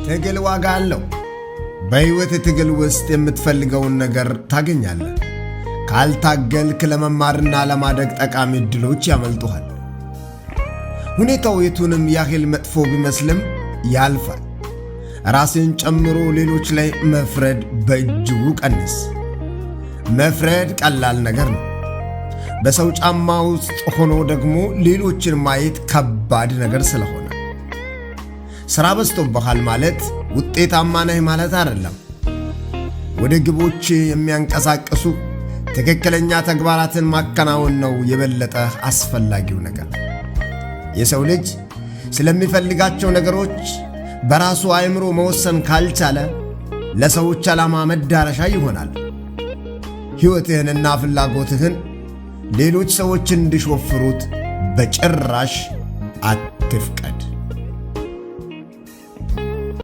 ትግል ዋጋ አለው። በሕይወት ትግል ውስጥ የምትፈልገውን ነገር ታገኛለህ። ካልታገልክ ለመማርና ለማደግ ጠቃሚ ዕድሎች ያመልጡሃል። ሁኔታው የቱንም ያህል መጥፎ ቢመስልም ያልፋል። ራስን ጨምሮ ሌሎች ላይ መፍረድ በእጅጉ ቀንስ። መፍረድ ቀላል ነገር ነው። በሰው ጫማ ውስጥ ሆኖ ደግሞ ሌሎችን ማየት ከባድ ነገር ስለሆነ ሥራ በዝቶብሃል ማለት ውጤታማ ነህ ማለት አይደለም። ወደ ግቦች የሚያንቀሳቅሱ ትክክለኛ ተግባራትን ማከናወን ነው የበለጠ አስፈላጊው ነገር። የሰው ልጅ ስለሚፈልጋቸው ነገሮች በራሱ አእምሮ መወሰን ካልቻለ ለሰዎች ዓላማ መዳረሻ ይሆናል። ሕይወትህንና ፍላጎትህን ሌሎች ሰዎች እንዲሾፍሩት በጭራሽ አትፍቀድ።